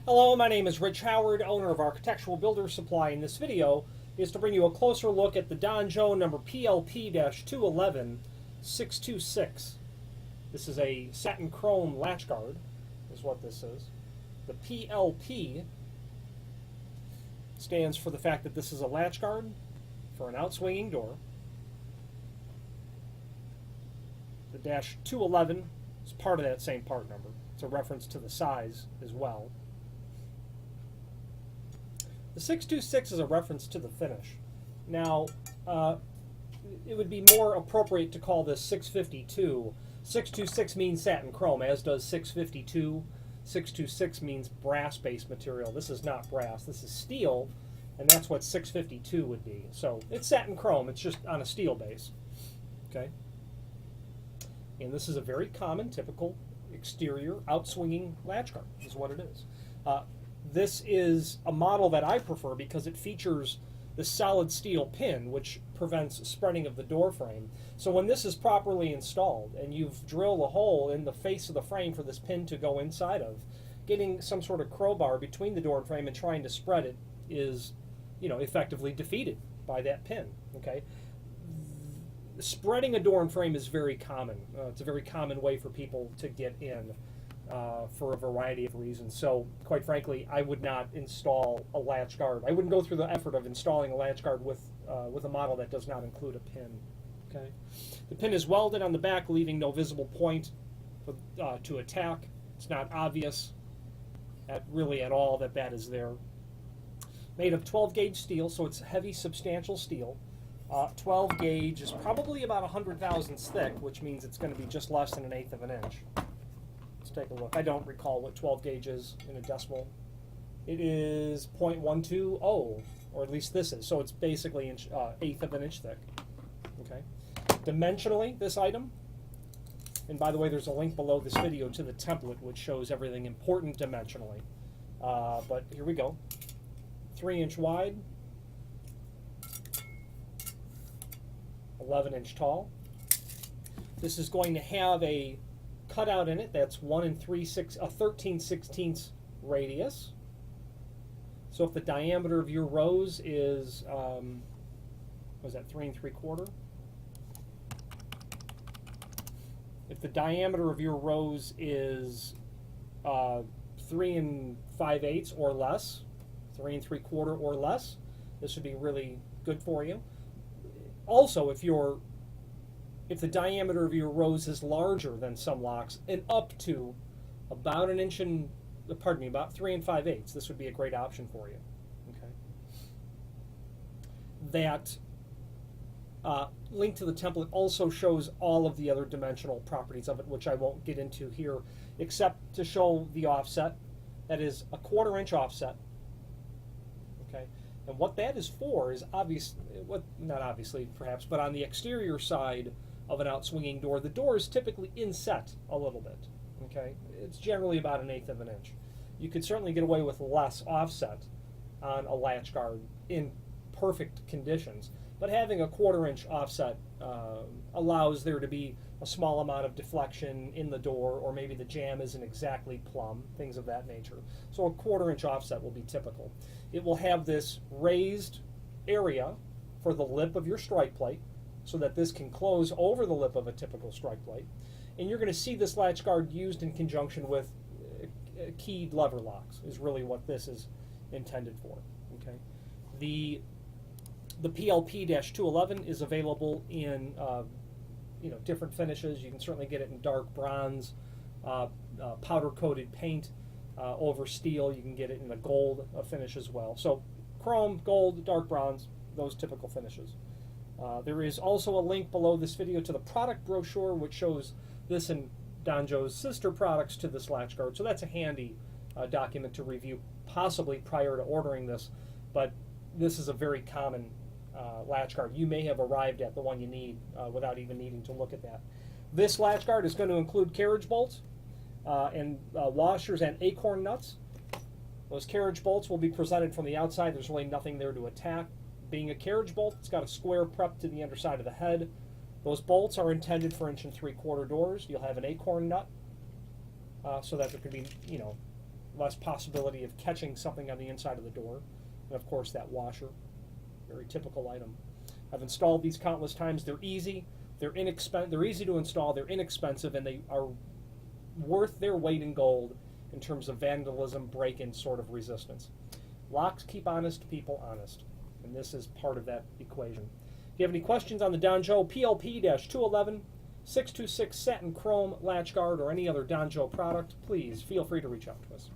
Hello, my name is Rich Howard, owner of Architectural Builder Supply. In this video is to bring you a closer look at the Jo number PLP-211-626. This is a satin chrome latch guard, is what this is. The PLP stands for the fact that this is a latch guard for an outswinging door. The -211 is part of that same part number. It's a reference to the size as well. The 626 is a reference to the finish. Now, it would be more appropriate to call this 652. 626 means satin chrome, as does 652. 626 means brass-based material. This is not brass. This is steel, and that's what 652 would be. So it's satin chrome. It's just on a steel base. Okay? And this is a very common, typical exterior outswinging latch guard, is what it is. This is a model that I prefer because it features the solid steel pin, which prevents spreading of the door frame. So when this is properly installed and you've drilled a hole in the face of the frame for this pin to go inside of, getting some sort of crowbar between the door frame and trying to spread it is, effectively defeated by that pin. Okay. Spreading a door and frame is very common. It's a very common way for people to get in for a variety of reasons. So, quite frankly, I would not install a latch guard. I wouldn't go through the effort of installing a latch guard with a model that does not include a pin. Okay, the pin is welded on the back, leaving no visible point to attack. It's not obvious really at all that is there. Made of 12 gauge steel, so it's heavy, substantial steel. 12 gauge is probably about 100 thousandths thick, which means it's going to be just less than 1/8 of an inch. Let's take a look. I don't recall what 12 gauge is in a decimal. It is 0.120, or at least this is. So it's basically 1/8 of an inch thick. Okay. Dimensionally, this item, and by the way, there's a link below this video to the template which shows everything important dimensionally. But here we go. 3-inch wide, 11-inch tall. This is going to have a cutout in it that's 1 13/16 radius. So if the diameter of your rose is, was that 3 3/4? If the diameter of your rose is 3 5/8 or less, 3 3/4 or less, this would be really good for you. Also, if the diameter of your rose is larger than some locks and up to about about 3 5/8, this would be a great option for you. Okay. That link to the template also shows all of the other dimensional properties of it, which I won't get into here, except to show the offset. That is a 1/4 inch offset. Okay. And what that is for is not obviously perhaps, but on the exterior side of an outswinging door, the door is typically inset a little bit. Okay, it's generally about 1/8 of an inch. You could certainly get away with less offset on a latch guard in perfect conditions, but having a 1/4 inch offset allows there to be a small amount of deflection in the door, or maybe the jamb isn't exactly plumb, things of that nature. So a 1/4 inch offset will be typical. It will have this raised area for the lip of your strike plate, so that this can close over the lip of a typical strike plate. And you're going to see this latch guard used in conjunction with keyed lever locks, is really what this is intended for. Okay. The PLP-211 is available in different finishes. You can certainly get it in dark bronze, powder-coated paint over steel. You can get it in a gold finish as well. So chrome, gold, dark bronze, those typical finishes. There is also a link below this video to the product brochure, which shows this and Jo's sister products to this latch guard. So that's a handy document to review, possibly prior to ordering this. But this is a very common latch guard. You may have arrived at the one you need without even needing to look at that. This latch guard is going to include carriage bolts and washers and acorn nuts. Those carriage bolts will be presented from the outside. There's really nothing there to attack. Being a carriage bolt, it's got a square prep to the underside of the head. Those bolts are intended for 1 3/4 doors. You'll have an acorn nut so that there can be, less possibility of catching something on the inside of the door. And of course that washer, very typical item. I've installed these countless times. They're easy, they're easy to install, they're inexpensive, and they are worth their weight in gold in terms of vandalism, break-in sort of resistance. Locks keep honest people honest, and this is part of that equation. If you have any questions on the Donjo PLP-211, 626 satin chrome latch guard, or any other Donjo product, please feel free to reach out to us.